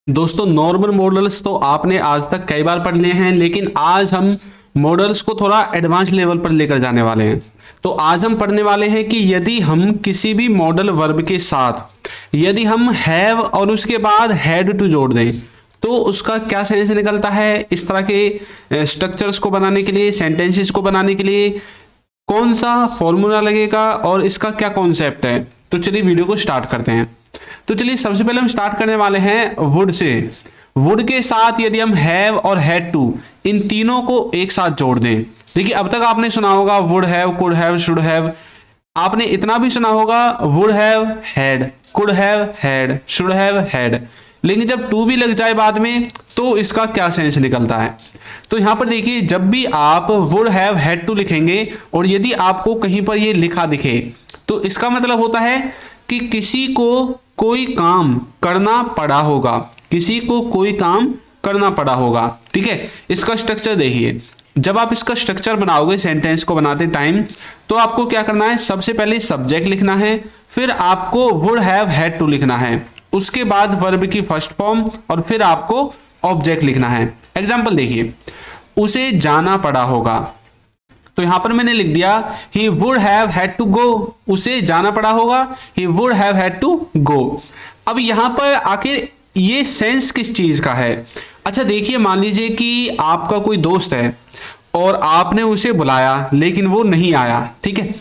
दोस्तों normal models तो आपने आज तक कई बार पढ़ लिए हैं, लेकिन आज हम मॉडल्स को थोड़ा एडवांस लेवल पर लेकर जाने वाले हैं। तो आज हम पढ़ने वाले हैं कि यदि हम किसी भी मॉडल वर्ब के साथ यदि हम हैव और उसके बाद हैड टू जोड़ दें तो उसका क्या सेंस निकलता है। इस तरह के स्ट्रक्चर्स को बनाने के लिए, सेंटेंसेस को बनाने के लिए कौन सा फॉर्मूला लगेगा और इसका क्या कॉन्सेप्ट है। तो चलिए वीडियो को स्टार्ट करते हैं। तो चलिए सबसे पहले हम स्टार्ट करने वाले हैं वुड से। वुड के साथ यदि हम हैव और हैड टू इन तीनों को एक साथ जोड़ दें। देखिए अब तक आपने सुना होगा would have, could have, should have. आपने इतना भी सुना होगा would have had, could have had, should have had. लेकिन जब टू भी लग जाए बाद में तो इसका क्या सेंस निकलता है। तो यहां पर देखिए जब भी आप वुड हैव हैड टू लिखेंगे और यदि आपको कहीं पर ये लिखा दिखे तो इसका मतलब होता है कि किसी को कोई काम करना पड़ा होगा, किसी को कोई काम करना पड़ा होगा। ठीक है, इसका स्ट्रक्चर देखिए। जब आप इसका स्ट्रक्चर बनाओगे सेंटेंस को बनाते टाइम तो आपको क्या करना है, सबसे पहले सब्जेक्ट लिखना है, फिर आपको वुड हैव हैड टू लिखना है, उसके बाद वर्ब की फर्स्ट फॉर्म और फिर आपको ऑब्जेक्ट लिखना है। एग्जाम्पल देखिए, उसे जाना पड़ा होगा। तो यहां पर मैंने लिख दिया he would have had to go, उसे जाना पड़ा होगा, he would have had to go. अब यहां पर आखिर ये सेंस किस चीज का है। अच्छा देखिए, मान लीजिए कि आपका कोई दोस्त है और आपने उसे बुलाया लेकिन वो नहीं आया। ठीक है,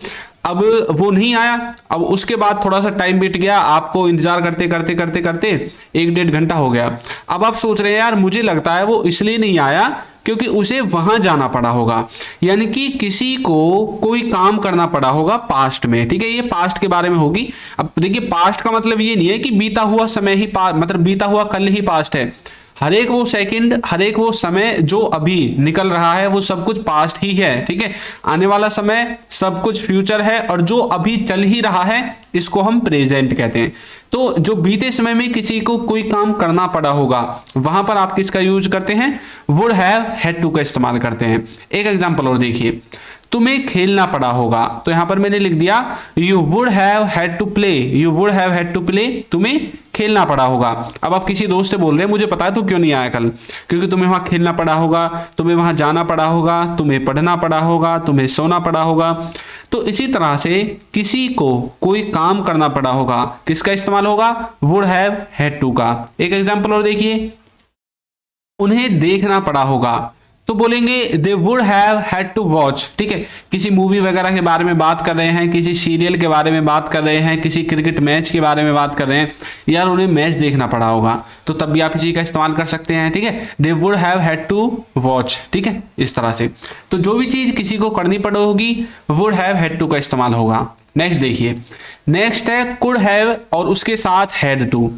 अब वो नहीं आया, अब उसके बाद थोड़ा सा टाइम बीत गया, आपको इंतजार करते करते करते करते 1-1.5 घंटा हो गया। अब आप सोच रहे हैं यार मुझे लगता है वो इसलिए नहीं आया क्योंकि उसे वहां जाना पड़ा होगा, यानी कि किसी को कोई काम करना पड़ा होगा पास्ट में। ठीक है, ये पास्ट के बारे में होगी। अब देखिए पास्ट का मतलब ये नहीं है कि बीता हुआ समय ही मतलब बीता हुआ कल ही पास्ट है। हर एक वो सेकंड, हर एक वो समय जो अभी निकल रहा है वो सब कुछ पास्ट ही है। ठीक है, आने वाला समय सब कुछ फ्यूचर है और जो अभी चल ही रहा है इसको हम प्रेजेंट कहते हैं। तो जो बीते समय में किसी को कोई काम करना पड़ा होगा वहां पर आप किसका यूज करते हैं, वुड हैव हैड टू का इस्तेमाल करते हैं। एक एग्जांपल और देखिए, तुम्हें खेलना पड़ा होगा। तो यहां पर मैंने लिख दिया you would have had to play, you would have had to play, तुम्हें खेलना पड़ा होगा। अब आप किसी दोस्त से बोल रहे हैं मुझे पता है तू क्यों नहीं आया कल, क्योंकि तुम्हें वहां खेलना पड़ा होगा, तुम्हें वहां जाना पड़ा होगा, तुम्हें पढ़ना पड़ा होगा, तुम्हें सोना पड़ा होगा। तो इसी तरह से किसी को कोई काम करना पड़ा होगा, किसका इस्तेमाल होगा, वुड हैव हैड टू का। एक एग्जांपल और देखिए, उन्हें देखना पड़ा होगा। तो बोलेंगे they would have had to watch. ठीक है, किसी मूवी वगैरह के बारे में बात कर रहे हैं, किसी सीरियल के बारे में बात कर रहे हैं, किसी क्रिकेट मैच के बारे में बात कर रहे हैं, यार उन्हें मैच देखना पड़ा होगा, तो तब भी आप इसी का इस्तेमाल कर सकते हैं। ठीक है, they would have had to watch. ठीक है, इस तरह से तो जो भी चीज किसी को करनी पड़ी होगी वुड हैव हैड टू का इस्तेमाल होगा। नेक्स्ट देखिए, नेक्स्ट है कुड हैव और उसके साथ had to.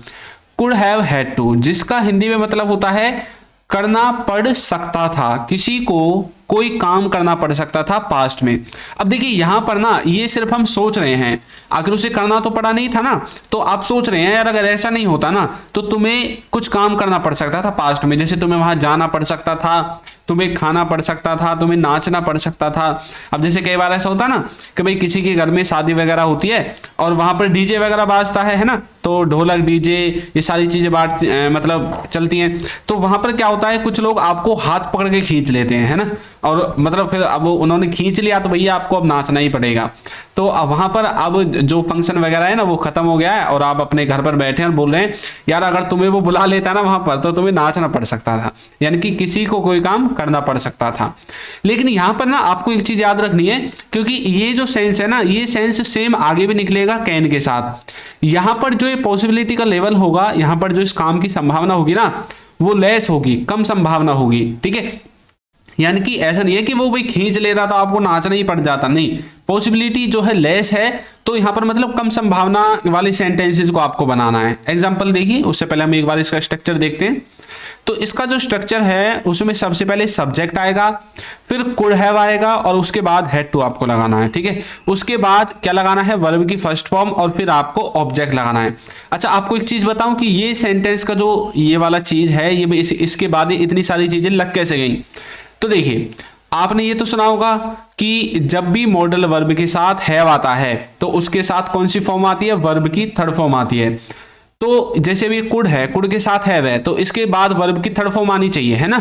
Could have had to जिसका हिंदी में मतलब होता है करना पड़ सकता था, किसी को कोई काम करना पड़ सकता था पास्ट में। अब देखिए यहां पर ना ये सिर्फ हम सोच रहे हैं, आखिर उसे करना तो पड़ा नहीं था ना, तो आप सोच रहे हैं यार अगर ऐसा नहीं होता ना तो तुम्हें कुछ काम करना पड़ सकता था पास्ट में, जैसे तुम्हें वहां जाना पड़ सकता था, तुम्हें खाना पड़ सकता था, तुम्हें नाचना पड़ सकता था। अब जैसे कई बार ऐसा होता है ना कि भाई किसी के घर में शादी वगैरह होती है और वहां पर डीजे वगैरह बाजता है ना, तो ढोलक डीजे ये सारी चीजें मतलब चलती हैं। तो वहां पर क्या होता है, कुछ लोग आपको हाथ पकड़ के खींच लेते हैं, है ना, और मतलब फिर अब उन्होंने खींच लिया तो भैया आपको अब नाचना ही पड़ेगा। तो अब वहां पर अब जो फंक्शन वगैरह है ना वो खत्म हो गया है और आप अपने घर पर बैठे हैं और बोल रहे हैं यार अगर तुम्हें वो बुला लेता ना वहां पर तो तुम्हें नाचना पड़ सकता था, यानी कि किसी को कोई काम करना पड़ सकता था। लेकिन यहां पर ना आपको एक चीज याद रखनी है, क्योंकि ये जो सेंस है ना ये सेंस सेम आगे भी निकलेगा कैन के साथ। यहां पर जो ये पॉसिबिलिटी का लेवल होगा, यहां पर जो इस काम की संभावना होगी ना वो लेस होगी, कम संभावना होगी। ठीक है, यानी कि ऐसा नहीं है कि वो भाई खींच लेता तो आपको नाचना ही पड़ जाता, नहीं, पॉसिबिलिटी जो है लेस है। तो यहां पर मतलब कम संभावना वाली सेंटेंसेस को आपको बनाना है। एग्जांपल देखिए, उससे पहले हम एक बार इसका स्ट्रक्चर देखते हैं। तो इसका जो स्ट्रक्चर है उसमें सबसे पहले सब्जेक्ट आएगा, फिर कुड हैव आएगा और उसके बाद हैड टू आपको लगाना है। ठीक है, उसके बाद क्या लगाना है, वर्ब की फर्स्ट फॉर्म और फिर आपको ऑब्जेक्ट लगाना है। अच्छा आपको एक चीज बताऊं कि ये सेंटेंस का जो ये वाला चीज है ये इसके बाद इतनी सारी चीजें लग कैसे गई। तो देखिए आपने ये तो सुना होगा कि जब भी मॉडल वर्ब के साथ हैव आता है तो उसके साथ कौन सी फॉर्म आती है, वर्ब की थर्ड फॉर्म आती है। तो जैसे भी कुड है, कुड के साथ हैव है, तो इसके बाद वर्ब की थर्ड फॉर्म आनी चाहिए, है ना।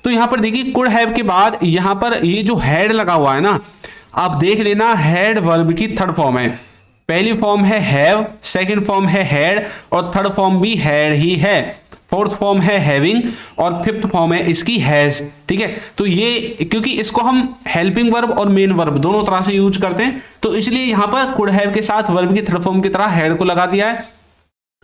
तो यहां पर देखिए कुड हैव के बाद यहां पर ये जो हैड लगा हुआ है ना, आप देख लेना हैड वर्ब की थर्ड फॉर्म है। पहली फॉर्म है हैव, सेकंड फॉर्म है हैड और थर्ड फॉर्म भी हैड ही है, फोर्थ फॉर्म है हैविंग और फिफ्थ फॉर्म है इसकी हैज। ठीक है, तो ये क्योंकि इसको हम हेल्पिंग वर्ब और मेन वर्ब दोनों तरह से यूज करते हैं, तो इसलिए यहां पर कुड हैव के साथ वर्ब की थर्ड फॉर्म की तरह हैड को लगा दिया है।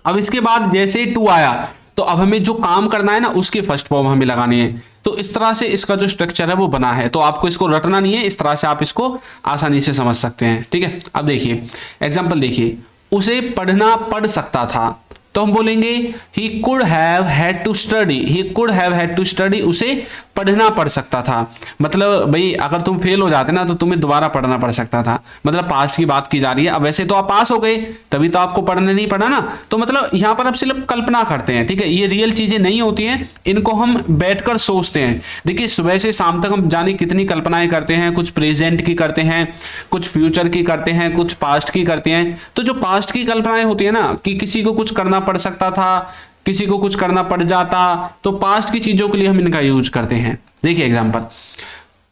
अब इसके बाद जैसे टू आया तो अब हमें जो काम करना है ना उसकी फर्स्ट फॉर्म हमें लगानी है। तो इस तरह से इसका जो स्ट्रक्चर है वो बना है, तो आपको इसको रटना नहीं है, इस तरह से आप इसको आसानी से समझ सकते हैं। ठीक है, अब देखिए एग्जांपल देखिए, उसे पढ़ना पड़ सकता था, तो हम बोलेंगे he could have had to study, he could have had to study, उसे पढ़ना पड़ सकता था। मतलब भाई अगर तुम फेल हो जाते ना तो तुम्हें दोबारा पढ़ना पड़ सकता था, मतलब पास्ट की बात की जा रही है। अब वैसे तो आप पास हो गए, तभी तो आपको पढ़ने नहीं पड़ा ना, तो मतलब यहाँ पर आप सिर्फ कल्पना करते हैं। ठीक है, ये रियल चीजें नहीं होती हैं, इनको हम बैठकर सोचते हैं। देखिए सुबह से शाम तक हम जाने कितनी कल्पनाएं करते हैं, कुछ प्रेजेंट की करते हैं, कुछ फ्यूचर की करते हैं, कुछ पास्ट की करते हैं। तो जो पास्ट की कल्पनाएं होती है ना कि किसी को कुछ करना पड़ सकता था, किसी को कुछ करना पड़ जाता, तो पास्ट की चीजों के लिए हम इनका यूज करते हैं। देखिए एग्जांपल,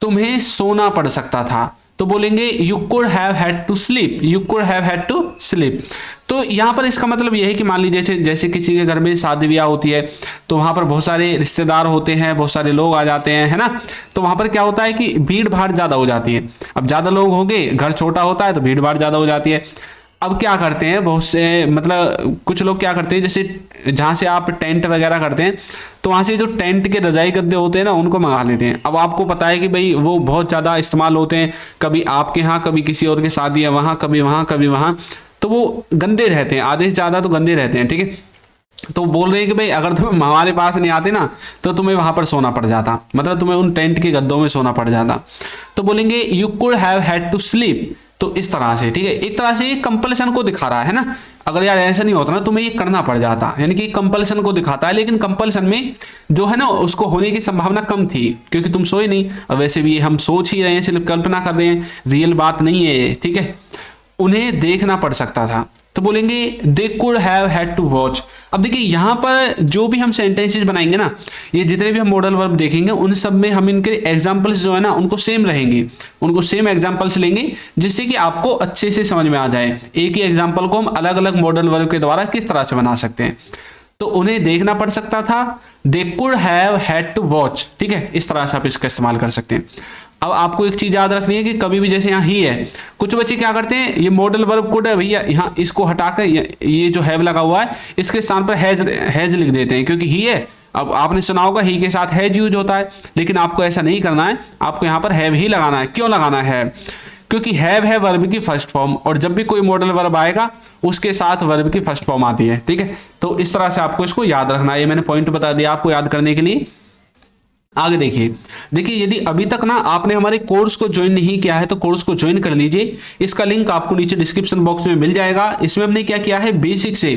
तुम्हें सोना पड़ सकता था, तो बोलेंगे you could have had to sleep, you could have had to sleep. तो यहां पर इसका मतलब यह है कि मान लीजिए जैसे किसी के घर में शादी ब्याह होती है, तो वहां पर बहुत सारे रिश्तेदार होते हैं, बहुत सारे लोग आ जाते हैं, है ना। तो वहां पर क्या होता है कि भीड़ भाड़ ज्यादा हो जाती है। अब ज्यादा लोग होंगे, घर छोटा होता है तो भीड़ भाड़ ज्यादा हो जाती है। अब क्या करते हैं बहुत से, मतलब कुछ लोग क्या करते हैं, जैसे जहाँ से आप टेंट वगैरह करते हैं तो वहाँ से जो टेंट के रजाई गद्दे होते हैं ना उनको मंगा लेते हैं। अब आपको पता है कि भाई वो बहुत ज़्यादा इस्तेमाल होते हैं, कभी आपके यहाँ कभी किसी और के शादी है वहाँ, कभी वहाँ कभी वहाँ, तो वो गंदे रहते हैं, आधे से ज़्यादा तो गंदे रहते हैं। ठीक है, तो बोल रहे हैं कि भाई अगर तुम हमारे पास नहीं आते ना तो तुम्हें वहां पर सोना पड़ जाता, मतलब तुम्हें उन टेंट के गद्दों में सोना पड़ जाता। तो बोलेंगे you could have had to sleep. तो इस तरह से, ठीक है, एक तरह से ये कंपल्सन को दिखा रहा है ना। अगर यार ऐसा नहीं होता ना तुम्हें ये करना पड़ जाता, यानी कि कंपल्सन को दिखाता है। लेकिन कंपल्सन में जो है ना उसको होने की संभावना कम थी क्योंकि तुम सोए नहीं, और वैसे भी हम सोच ही रहे हैं, सिर्फ कल्पना कर रहे हैं, रियल बात नहीं है ये। ठीक है, उन्हें देखना पड़ सकता था, तो बोलेंगे they could have had to watch. अब देखिए यहाँ पर जो भी हम सेंटेंसेस बनाएंगे ना, ये जितने भी हम मॉडल वर्ब देखेंगे उन सब में हम इनके एग्जांपल्स जो है ना उनको सेम रहेंगे, उनको सेम एग्जांपल्स लेंगे जिससे कि आपको अच्छे से समझ में आ जाए एक ही एग्जांपल को हम अलग अलग मॉडल वर्ब के द्वारा किस तरह से बना सकते हैं। तो उन्हें देखना पड़ सकता था, they could have had to watch. ठीक है, इस तरह से आप इसका इस्तेमाल कर सकते हैं। अब आपको एक चीज याद रखनी है कि कभी भी जैसे यहाँ ही है, कुछ बच्चे क्या करते हैं, ये मॉडल वर्ब कुड है भैया, यहाँ इसको हटाकर ये जो हैव लगा हुआ है इसके स्थान पर हैज लिख देते हैं क्योंकि ही है। अब आपने सुना होगा ही के साथ हैज यूज होता है, लेकिन आपको ऐसा नहीं करना है, आपको यहाँ पर हैव ही लगाना है। क्यों लगाना है? क्योंकि हैव है वर्ब की फर्स्ट फॉर्म, और जब भी कोई मॉडल वर्ब आएगा उसके साथ वर्ब की फर्स्ट फॉर्म आती है। ठीक है, तो इस तरह से आपको इसको याद रखना है। ये मैंने पॉइंट बता दिया आपको याद करने के लिए। आगे देखिए यदि अभी तक ना आपने हमारे कोर्स को ज्वाइन नहीं किया है तो कोर्स को ज्वाइन कर लीजिए। इसका लिंक आपको नीचे डिस्क्रिप्शन बॉक्स में मिल जाएगा। इसमें हमने क्या किया है, बेसिक से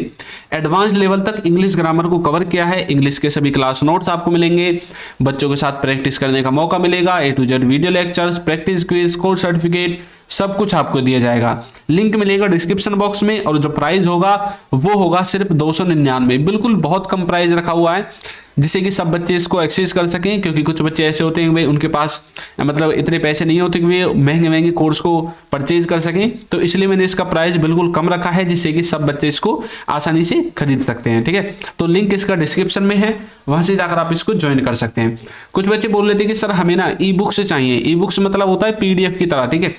एडवांस लेवल तक इंग्लिश ग्रामर को कवर किया है। इंग्लिश के सभी क्लास नोट्स आपको मिलेंगे, बच्चों के साथ प्रैक्टिस करने का मौका मिलेगा, A to Z video lectures, practice quiz, course certificate सब कुछ आपको दिया जाएगा। लिंक मिलेगा डिस्क्रिप्शन बॉक्स में, और जो प्राइस होगा वो होगा सिर्फ 299। बिल्कुल बहुत कम प्राइस रखा हुआ है जिससे कि सब बच्चे इसको एक्सेस कर सकें, क्योंकि कुछ बच्चे ऐसे होते हैं भाई उनके पास मतलब इतने पैसे नहीं होते कि वे महंगे महंगे कोर्स को परचेज कर सकें। तो इसलिए मैंने इसका प्राइस बिल्कुल कम रखा है जिससे कि सब बच्चे इसको आसानी से खरीद सकते हैं। ठीक है, तो लिंक इसका डिस्क्रिप्शन में है, वहां से जाकर आप इसको ज्वाइन कर सकते हैं। कुछ बच्चे बोल रहे थे कि सर हमें ना ई बुक्स चाहिए, ई बुक्स मतलब होता है PDF की तरह। ठीक है,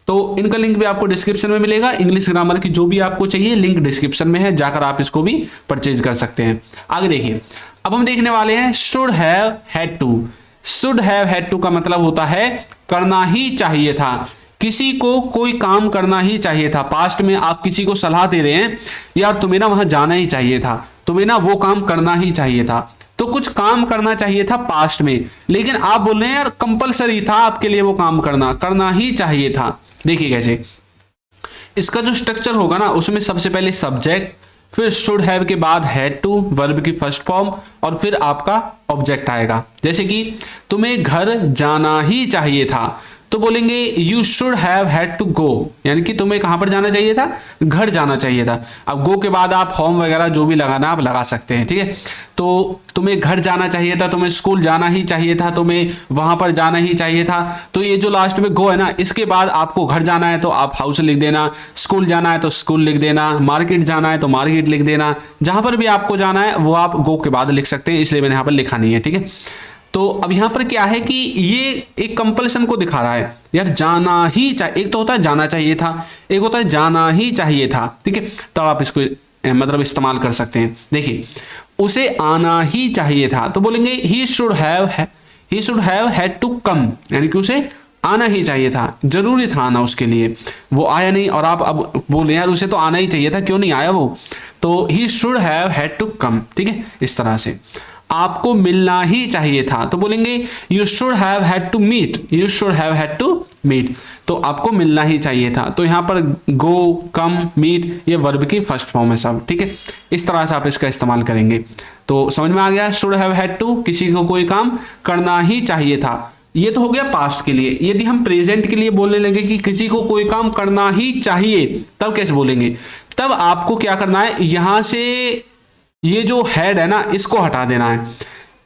तो इनका लिंक भी आपको डिस्क्रिप्शन में मिलेगा। इंग्लिश ग्रामर की जो भी आपको चाहिए लिंक डिस्क्रिप्शन में है, जाकर आप इसको भी परचेज कर सकते हैं। आगे देखिए, अब हम देखने वाले हैं should have had to. Should have had to का मतलब होता है करना ही चाहिए था, किसी को कोई काम करना ही चाहिए था। पास्ट में आप किसी को सलाह दे रहे हैं, यार तुम्हें ना वहां जाना ही चाहिए था, तुम्हें ना वो काम करना ही चाहिए था। तो कुछ काम करना चाहिए था पास्ट में, लेकिन आप बोल रहे हैं यार कंपलसरी था आपके लिए वो काम करना ही चाहिए था। देखिए कैसे इसका जो स्ट्रक्चर होगा ना, उसमें सबसे पहले सब्जेक्ट, फिर शुड हैव के बाद हैड टू वर्ब की फर्स्ट फॉर्म, और फिर आपका ऑब्जेक्ट आएगा। जैसे कि तुम्हें घर जाना ही चाहिए था, तो बोलेंगे you should have had to go, यानी कि तुम्हें कहां पर जाना चाहिए था, घर जाना चाहिए था। अब गो के बाद आप होम वगैरह जो भी लगाना आप लगा सकते हैं, ठीक है। तो तुम्हें घर जाना चाहिए था, तुम्हें स्कूल जाना ही चाहिए था, तुम्हें वहां पर जाना ही चाहिए था। तो ये जो लास्ट में गो है ना, इसके बाद आपको घर जाना है तो आप हाउस लिख देना, स्कूल जाना है तो स्कूल लिख देना, मार्केट जाना है तो मार्केट लिख देना, जहां पर भी आपको जाना है वो आप गो के बाद लिख सकते हैं, इसलिए मैंने यहाँ पर लिखा नहीं है, ठीक है। तो अब यहाँ पर क्या है कि ये एक कंपल्सन को दिखा रहा है, यार जाना ही चाहिए। एक तो होता है जाना चाहिए था, एक होता है जाना ही चाहिए था, ठीक है। तो आप इसको मतलब इस्तेमाल कर सकते हैं। देखिए, उसे आना ही चाहिए था, तो बोलेंगे he should have had to come, यानी कि उसे आना ही चाहिए था, जरूरी था आना उसके लिए, वो आया नहीं। और आप अब बोले यार उसे तो आना ही चाहिए था, क्यों नहीं आया वो, तो he should have had to come, ठीक है। इस तरह से आपको मिलना ही चाहिए था, तो बोलेंगे you should have had to meet, you should have had to meet, तो आपको मिलना ही चाहिए था। तो यहाँ पर गो, कम, मीट ये वर्ब की फर्स्ट फॉर्म है सब, ठीक है। इस तरह से आप इसका इस्तेमाल करेंगे। तो समझ में आ गया, शुड हैव हैड टू, किसी को कोई काम करना ही चाहिए था। ये तो हो गया पास्ट के लिए। यदि हम प्रेजेंट के लिए बोलने लगे कि किसी को कोई काम करना ही चाहिए, तब कैसे बोलेंगे, तब आपको क्या करना है, यहां से ये जो हैड है ना इसको हटा देना है,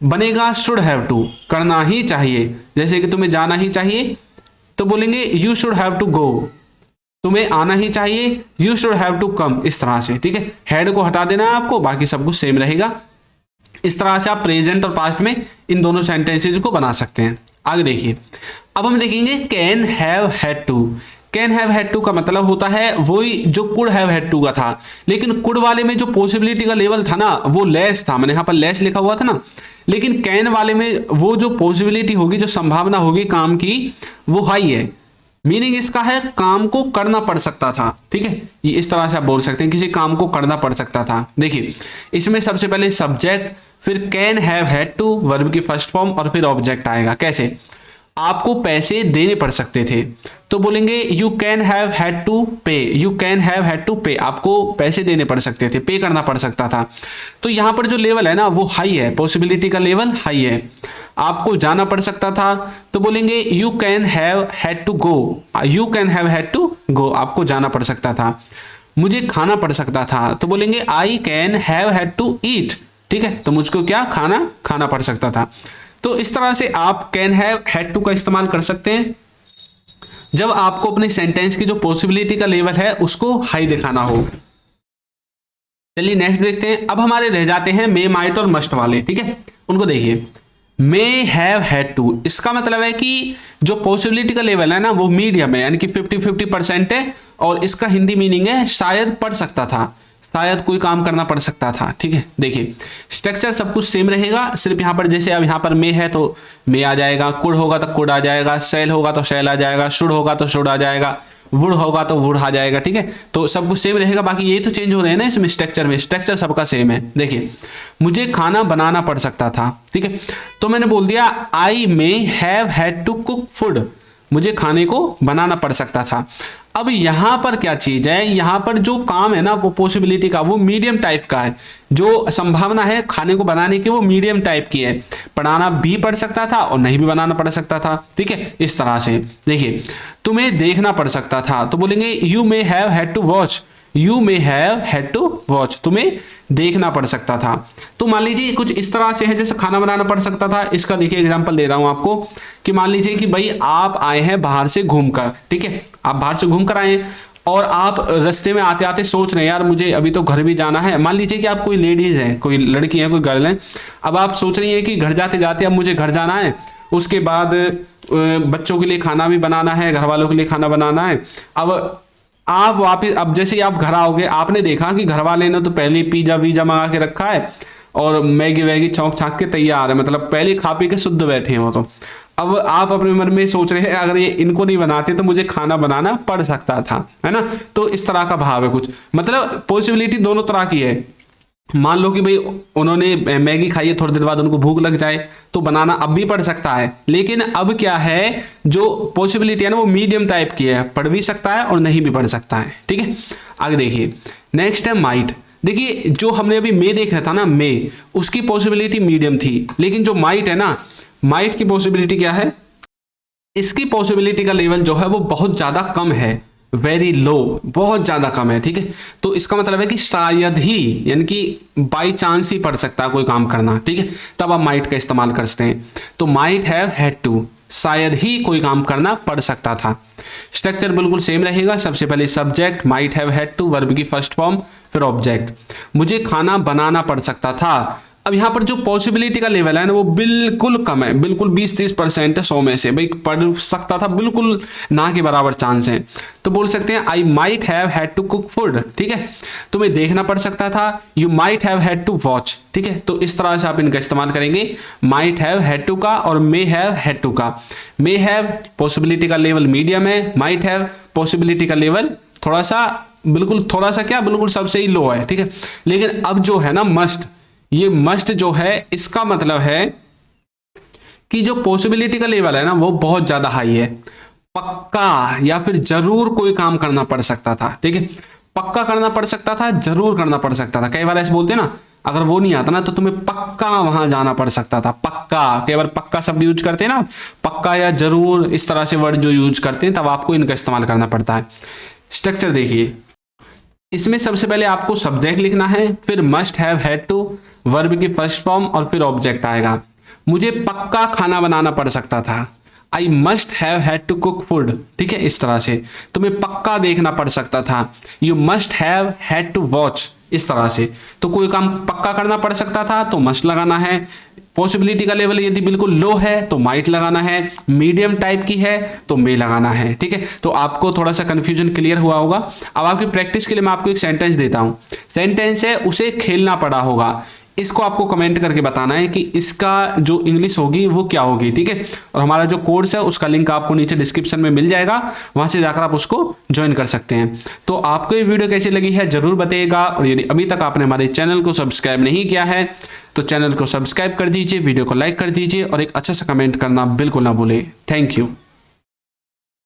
बनेगा शुड हैव टू, करना ही चाहिए। जैसे कि तुम्हें जाना ही चाहिए तो बोलेंगे you should have to go, तुम्हें आना ही चाहिए you should have to come, इस तरह से, ठीक है। हैड को हटा देना है आपको, बाकी सब कुछ सेम रहेगा। इस तरह से आप प्रेजेंट और पास्ट में इन दोनों सेंटेंसेज को बना सकते हैं। आगे देखिए, अब हम देखेंगे can have had to. Can have had to का मतलब होता है वही जो कुड हैव हैड टू का था, लेकिन कुड वाले में जो पॉसिबिलिटी का लेवल था ना वो लेस था, मैंने यहाँ पर लेस लिखा हुआ था ना, लेकिन कैन वाले में वो जो पॉसिबिलिटी होगी, जो संभावना होगी काम की, वो हाई है। मीनिंग इसका है काम को करना पड़ सकता था, ठीक है। ये इस तरह से आप बोल सकते हैं, किसी काम को करना पड़ सकता था। देखिए, इसमें सबसे पहले सब्जेक्ट, फिर can have had to verb की फर्स्ट फॉर्म, और फिर ऑब्जेक्ट आएगा। कैसे, आपको पैसे देने पड़ सकते थे, तो बोलेंगे you can have had to pay, you can have had to pay, आपको पैसे देने पड़ सकते थे, पे करना पड़ सकता था। तो यहां पर जो लेवल है ना वो हाई है, पॉसिबिलिटी का लेवल हाई है। आपको जाना पड़ सकता था, तो बोलेंगे you can have had to go, you can have had to go, आपको जाना पड़ सकता था। मुझे खाना पड़ सकता था, तो बोलेंगे I can have had to eat, ठीक है। तो मुझको क्या खाना पड़ सकता था। तो इस तरह से आप कैन हैव हैड टू का इस्तेमाल कर सकते हैं जब आपको अपने सेंटेंस की जो पॉसिबिलिटी का लेवल है उसको हाई दिखाना हो। चलिए नेक्स्ट देखते हैं। अब हमारे रह जाते हैं मे, माइट और मस्ट वाले, ठीक है। उनको देखिए, मे हैव हैड टू, इसका मतलब है कि जो पॉसिबिलिटी का लेवल है ना वो मीडियम है, यानी कि 50-50% है, और इसका हिंदी मीनिंग है शायद पढ़ सकता था, शायद कोई काम करना पड़ सकता था, ठीक है। देखिए, स्ट्रक्चर सब कुछ सेम रहेगा, सिर्फ यहाँ पर जैसे अब यहाँ पर मे है तो मे आ जाएगा, कुड होगा तो कुड आ जाएगा, सेल होगा तो सेल आ जाएगा, शुड होगा तो शुड आ जाएगा, वुड होगा तो वुड आ जाएगा, ठीक है। तो सब कुछ सेम रहेगा, बाकी ये तो चेंज हो रहे हैं ना इसमें स्ट्रक्चर में, स्ट्रक्चर सबका सेम है। देखिए, मुझे खाना बनाना पड़ सकता था, ठीक है, तो मैंने बोल दिया I may have had to cook food, मुझे खाने को बनाना पड़ सकता था। अब यहां पर क्या चीज है, यहां पर जो काम है ना वो पॉसिबिलिटी का वो मीडियम टाइप का है, जो संभावना है खाने को बनाने की वो मीडियम टाइप की है, बनाना भी पड़ सकता था और नहीं भी बनाना पड़ सकता था, ठीक है। इस तरह से देखिए, तुम्हें देखना पड़ सकता था, तो बोलेंगे you may have had to watch, you may have had to watch, तुम्हें देखना पड़ सकता था। तो मान लीजिए कुछ इस तरह से है जैसे खाना बनाना पड़ सकता था। इसका देखिए एग्जांपल दे रहा हूं आपको कि मान लीजिए कि भाई आप आए हैं बाहर से घूमकर, ठीक है, आप बाहर से घूमकर आए हैं और आप रास्ते में आते आते सोच रहे हैं यार मुझे अभी तो घर भी जाना है। मान लीजिए कि आप कोई लेडीज है, कोई लड़की है, कोई गर्ल है, अब आप सोच रही है कि घर जाते जाते अब मुझे घर जाना है, उसके बाद बच्चों के लिए खाना भी बनाना है, घर वालों के लिए खाना बनाना है। अब आप वापिस, अब जैसे आप घर आओगे, आपने देखा कि घर वाले ने तो पहले पिज्जा वीजा मंगा के रखा है और मैगी वैगी छौंक छाक के तैयार है, मतलब पहले खा पी के शुद्ध बैठे हैं वो। तो अब आप अपने मन में सोच रहे हैं अगर ये इनको नहीं बनाते तो मुझे खाना बनाना पड़ सकता था, है ना। तो इस तरह का भाव है कुछ, मतलब पॉसिबिलिटी दोनों तरह की है। मान लो कि भाई उन्होंने मैगी खाई है, थोड़ी देर बाद उनको भूख लग जाए तो बनाना अब भी पड़ सकता है, लेकिन अब क्या है जो पॉसिबिलिटी है ना वो मीडियम टाइप की है, पढ़ भी सकता है और नहीं भी पढ़ सकता है, ठीक है। आगे देखिए, नेक्स्ट है माइट। देखिए, जो हमने अभी मे देख रहा था ना, मे उसकी पॉसिबिलिटी मीडियम थी, लेकिन जो माइट है ना, माइट की पॉसिबिलिटी क्या है, इसकी पॉसिबिलिटी का लेवल जो है वो बहुत ज़्यादा कम है, वेरी लो, बहुत ज़्यादा कम है। ठीक है, तो इसका मतलब है कि शायद ही, यानी कि बाई चांस ही पड़ सकता है कोई काम करना। ठीक है, तब आप माइट का इस्तेमाल कर सकते हैं। तो माइट हैव हैड टू, शायद ही कोई काम करना पड़ सकता था। स्ट्रक्चर बिल्कुल सेम रहेगा। सबसे पहले subject might have had to, verb की फर्स्ट फॉर्म, फिर ऑब्जेक्ट। मुझे खाना बनाना पड़ सकता था। अब यहाँ पर जो पॉसिबिलिटी का लेवल है ना वो बिल्कुल कम है, बिल्कुल 20-30% है 100 में से। भाई पढ़ सकता था, बिल्कुल ना के बराबर चांस है। तो बोल सकते हैं I might have had to cook food. ठीक है, तुम्हें देखना पड़ सकता था, you might have had to watch. ठीक है, तो इस तरह से आप इनका इस्तेमाल करेंगे, माइट हैव हैड टू का और मे हैव हैड टू का। मे हैव पॉसिबिलिटी का लेवल मीडियम है, माइट हैव पॉसिबिलिटी का लेवल थोड़ा सा, बिल्कुल थोड़ा सा क्या, बिल्कुल सबसे ही लो है। ठीक है, लेकिन अब जो है ना मस्ट, ये मस्ट जो है इसका मतलब है कि जो पॉसिबिलिटी का लेवल है ना वो बहुत ज्यादा हाई है। पक्का या फिर जरूर कोई काम करना पड़ सकता था। ठीक है, पक्का करना पड़ सकता था, जरूर करना पड़ सकता था। कई बार ऐसे बोलते हैं ना, अगर वो नहीं आता ना तो तुम्हें पक्का वहां जाना पड़ सकता था। पक्का, कई बार पक्का शब्द यूज करते हैं ना, पक्का या जरूर, इस तरह से वर्ड जो यूज करते हैं तब आपको इनका इस्तेमाल करना पड़ता है। स्ट्रक्चर देखिए, इसमें सबसे पहले आपको सब्जेक्ट लिखना है, फिर must have had to, verb की फर्स्ट फॉर्म और फिर ऑब्जेक्ट आएगा। मुझे पक्का खाना बनाना पड़ सकता था, I must have had to cook food. ठीक है, इस तरह से तुम्हें पक्का देखना पड़ सकता था, you must have had to watch, इस तरह से। तो कोई काम पक्का करना पड़ सकता था तो मस्ट लगाना है। पॉसिबिलिटी का लेवल यदि बिल्कुल लो है तो माइट लगाना है, मीडियम टाइप की है तो मे लगाना है। ठीक है, तो आपको थोड़ा सा कंफ्यूजन क्लियर हुआ होगा। अब आपकी प्रैक्टिस के लिए मैं आपको एक सेंटेंस देता हूं। सेंटेंस है उसे खेलना पड़ा होगा। इसको आपको कमेंट करके बताना है कि इसका जो इंग्लिश होगी वो क्या होगी। ठीक है, और हमारा जो कोर्स है उसका लिंक आपको नीचे डिस्क्रिप्शन में मिल जाएगा, वहां से जाकर आप उसको ज्वाइन कर सकते हैं। तो आपको ये वीडियो कैसी लगी है जरूर बताइएगा, और यदि अभी तक आपने हमारे चैनल को सब्सक्राइब नहीं किया है तो चैनल को सब्सक्राइब कर दीजिए, वीडियो को लाइक कर दीजिए और एक अच्छा सा कमेंट करना बिल्कुल ना भूलें। Thank you.